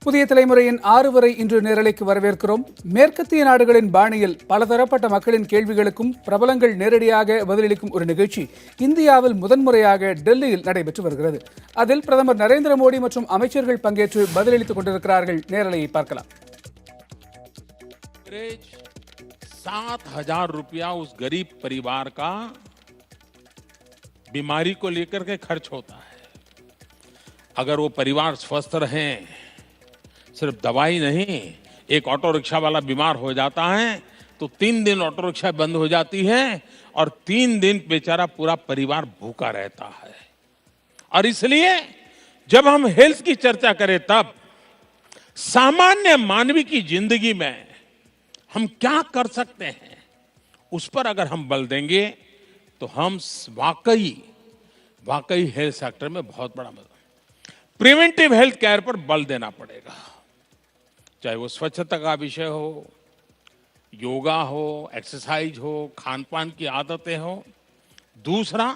புதிய தலைமுறையின் 6 வரை இன்று நேரலைக்கு வரவேற்கிறோம். மேற்கத்திய நாடுகளின் பாணியில் பலதரப்பட்ட மக்களின் கேள்விகளுக்கும் பிரபலங்கள் நேரடியாக பதிலளிக்கும் ஒரு நிகழ்ச்சி இந்தியாவில் முதன்முறையாக டெல்லியில் நடைபெற்று வருகிறது. அதில் பிரதமர் நரேந்திர மோடி மற்றும் அமைச்சர்கள் பங்கேற்று பதிலளித்துக் கொண்டிருக்கிறார்கள். நேரலையை பார்க்கலாம். 7,000 रुपया उस गरीब परिवार का बीमारी को लेकर के खर्च होता है। अगर वो परिवार स्वस्थ रहें, सिर्फ दवाई नहीं, एक ऑटो रिक्शा वाला बीमार हो जाता है तो 3 दिन ऑटो रिक्शा बंद हो जाती है और 3 दिन बेचारा पूरा परिवार भूखा रहता है। और इसलिए जब हम हेल्थ की चर्चा करें तब सामान्य मानवी की जिंदगी में हम क्या कर सकते हैं उस पर अगर हम बल देंगे तो हम वाकई हेल्थ सेक्टर में बहुत बड़ा मदद। प्रिवेंटिव हेल्थ केयर पर बल देना पड़ेगा, चाहे वो स्वच्छता का विषय हो, योगा हो, एक्सरसाइज हो, खान पान की आदतें हो। दूसरा,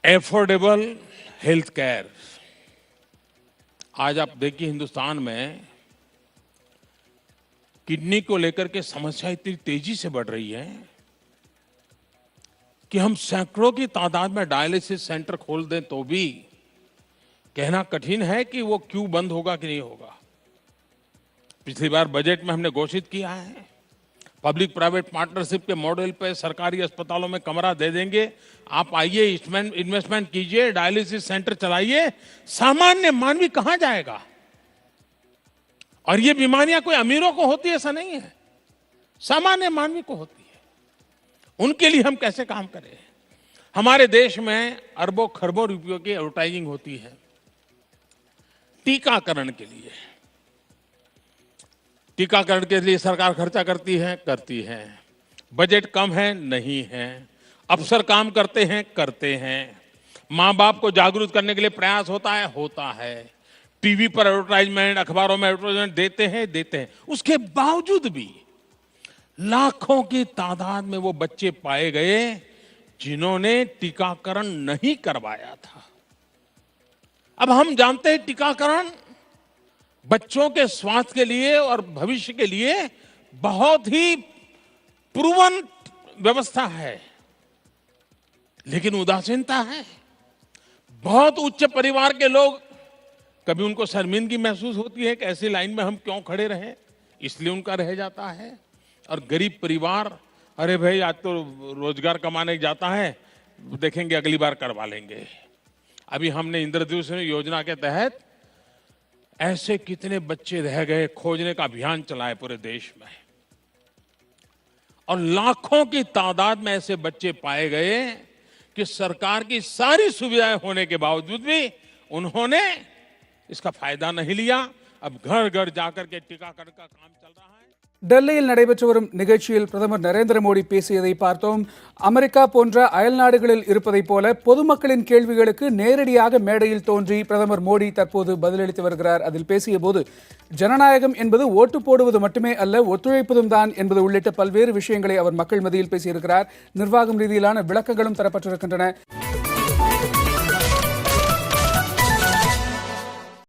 एफोर्डेबल हेल्थ केयर। आज आप देखिए हिंदुस्तान में किडनी को लेकर के समस्या इतनी तेजी से बढ़ रही है कि हम सैकड़ों की तादाद में डायलिसिस सेंटर खोल दें तो भी कहना कठिन है कि वो क्यों बंद होगा कि नहीं होगा। पिछली बार बजट में हमने घोषित किया है पब्लिक प्राइवेट पार्टनरशिप के मॉडल पे सरकारी अस्पतालों में कमरा दे देंगे, आप आइए इन्वेस्टमेंट कीजिए, डायलिसिस सेंटर चलाइए। सामान्य मानवी कहां जाएगा? और ये बीमारियां कोई अमीरों को होती है ऐसा नहीं है, सामान्य मानवी को होती है। उनके लिए हम कैसे काम करें? हमारे देश में अरबों खरबों रुपयों की एडवर्टाइजिंग होती है टीकाकरण के लिए। टीकाकरण के लिए सरकार खर्चा करती है। बजट कम है? नहीं है। अफसर काम करते हैं। माँ बाप को जागरूक करने के लिए प्रयास होता है। टीवी पर एडवर्टाइजमेंट, अखबारों में एडवर्टाइजमेंट देते हैं। उसके बावजूद भी लाखों की तादाद में वो बच्चे पाए गए जिन्होंने टीकाकरण नहीं करवाया था। अब हम जानते हैं टीकाकरण बच्चों के स्वास्थ्य के लिए और भविष्य के लिए बहुत ही प्रूवन व्यवस्था है, लेकिन उदासीनता है। बहुत उच्च परिवार के लोग, कभी उनको शर्मिंदगी महसूस होती है कि ऐसी लाइन में हम क्यों खड़े रहे, इसलिए उनका रह जाता है। और गरीब परिवार, अरे भाई आज तो रोजगार कमाने जाता है, देखेंगे अगली बार करवा लेंगे। अभी हमने इंद्रधनुष योजना के तहत ऐसे कितने बच्चे रह गए, खोजने का अभियान चलाए पूरे देश में, और लाखों की तादाद में ऐसे बच्चे पाए गए कि सरकार की सारी सुविधाएं होने के बावजूद भी उन्होंने इसका फायदा नहीं लिया। अब घर घर जाकर के टीकाकरण का काम चल रहा है। டெல்லியில் நடைபெற்று வரும் நிகழ்ச்சியில் பிரதமர் நரேந்திர மோடி பேசியதை பார்த்தோம். அமெரிக்கா போன்ற அயல் நாடுகளில் இருப்பதைப் போல பொதுமக்களின் கேள்விகளுக்கு நேரடியாக மேடையில் தோன்றி பிரதமர் மோடி தற்போது பதிலளித்து வருகிறார். அதில் பேசிய போது ஜனநாயகம் என்பது ஓட்டு போடுவது மட்டுமே அல்ல, ஒத்துழைப்பதும் தான் என்பது உள்ளிட்ட பல்வேறு விஷயங்களை அவர் மக்கள் மத்தியில் பேசியிருக்கிறார். நிர்வாகம் ரீதியிலான விளக்கங்களும் தரப்பட்டிருக்கின்றன.